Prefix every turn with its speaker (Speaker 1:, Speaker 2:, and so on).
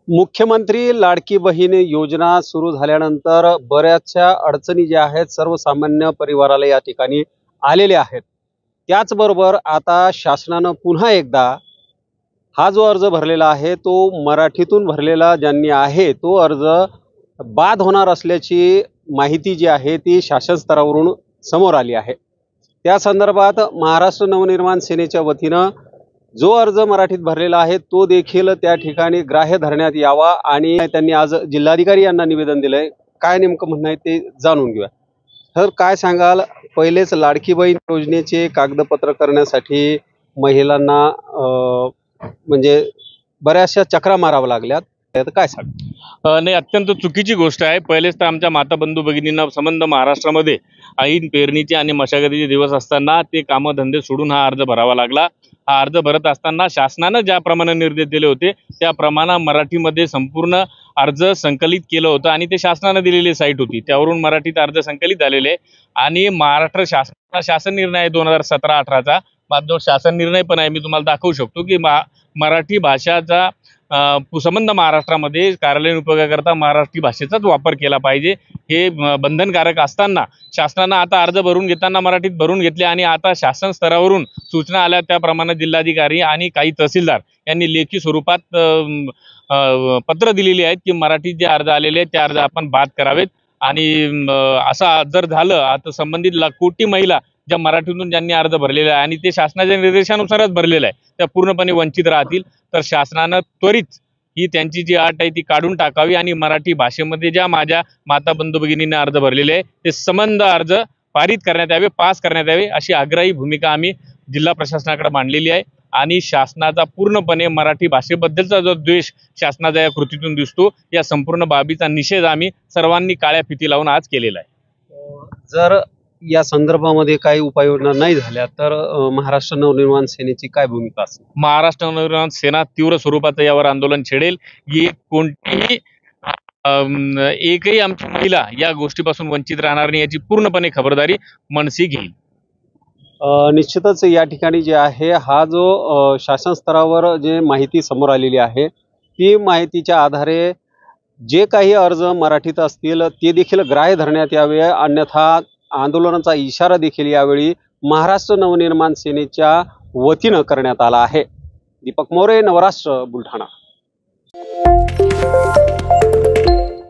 Speaker 1: मुख्यमंत्री लाडकी बहीण योजना सुरू झाल्यानंतर बऱ्याचशा अडचणी ज्या आहेत सर्वसामान्य परिवाराला या ठिकाणी आलेल्या आहेत। त्याचबरोबर आता शासनानं पुन्हा एकदा हा जो अर्ज भरलेला आहे तो मराठीतून भरलेला ज्यांनी आहे तो अर्ज बाद होणार असल्याची माहिती जी आहे ती शासन स्तरावरून समोर आली आहे। त्या संदर्भात महाराष्ट्र नवनिर्माण सेनेच्या वतीनं जो अर्ज मराठीत भरलेला आहे तो देखील त्या ठिकाणी ग्राह्य धरण्यात यावा आणि त्यांनी आज जिल्हाधिकारी यांना निवेदन दिलंय। काय नेमकं म्हणणं आहे ते जाणून घेऊया। तर काय सांगाल, पहिलेच लाडकी बहीण योजनेचे कागदपत्र करण्यासाठी महिलांना म्हणजे बऱ्याचशा चक्रा माराव्या लागल्यात, तर काय सांग?
Speaker 2: नाही, अत्यंत चुकीची गोष्ट आहे। पहिलेच तर आमच्या माता बंधू भगिनींना संबंध महाराष्ट्रामध्ये ऐन पेरणीचे आणि मशागतीचे दिवस असताना ते कामधंदे सोडून हा अर्ज भरावा लागला। हा अर्ज भरत असताना शासनानं ज्याप्रमाणे निर्देश दिले होते त्याप्रमाणे मराठीमध्ये संपूर्ण अर्ज संकलित केलं होतं आणि ते शासनानं दिलेली साईट होती, त्यावरून मराठीत अर्ज संकलित झालेले आणि महाराष्ट्र शासनाचा शासन निर्णय आहे 2017-18चा। माझा शासन निर्णय पण आहे, मी तुम्हाला दाखवू शकतो की मराठी भाषाचा संबंध महाराष्ट्रामध्ये कार्यालयीन उपयोगाकरता मराठी भाषेचाच वापर केला पाहिजे हे बंधनकारक असताना शासनानं आता अर्ज भरून घेताना मराठीत भरून घेतले आणि आता शासन स्तरावरून सूचना आल्या त्याप्रमाणे जिल्हाधिकारी आणि काही तहसीलदार यांनी लेखी स्वरूपात पत्र दिलेली आहेत की मराठीत जे अर्ज आलेले आहेत ते अर्ज आपण बाद करावेत आणि असं जर झालं आता संबंधित कोटी महिला ज्या मराठीतून ज्यांनी अर्ज भरलेला आहे आणि ते शासनाच्या निर्देशानुसारच भरलेला आहे त्या पूर्णपणे वंचित राहतील। तर शासनानं त्वरित ही त्यांची जी अट आहे ती काढून टाकावी आणि मराठी भाषेमध्ये ज्या माझ्या माता बंधू भगिनींनी अर्ज भरलेले आहे ते संबंध अर्ज पारित करण्यात यावे, पास करण्यात यावे अशी आग्रही भूमिका आम्ही जिल्हा प्रशासनाकडे मांडलेली आहे। आणि शासनाचा पूर्णपणे मराठी भाषेबद्दलचा जो द्वेष शासनाच्या या कृतीतून दिसतो या संपूर्ण बाबीचा निषेध आम्ही सर्वांनी काळ्या फिती लावून आज केलेला आहे।
Speaker 1: जर या संदर्भामध्ये काही उपाययोजना नाही झाल्या तर महाराष्ट्र नवनिर्माण सेनेची काय भूमिका असेल?
Speaker 2: महाराष्ट्र नवनिर्माण सेना तीव्र स्वरूपाचं यावर आंदोलन छेडेल। ही कोणतीही एकही आमची महिला या गोष्टीपासून वंचित राहणार नाही याची पूर्णपणे खबरदारी मनसे घेईल।
Speaker 1: निश्चितच या ठिकाणी जे आहे हा जो शासन स्तरावर जे माहिती समोर आलेली आहे ती माहितीच्या आधारे जे काही अर्ज मराठीत असतील ते देखील ग्राह्य धरण्यात यावे, अन्यथा आंदोलनाचा इशारा देखील यावेळी महाराष्ट्र नवनिर्माण सेनेच्या वतीनं करण्यात आला आहे। दीपक मोरे, नवराष्ट्र, बुलढाणा।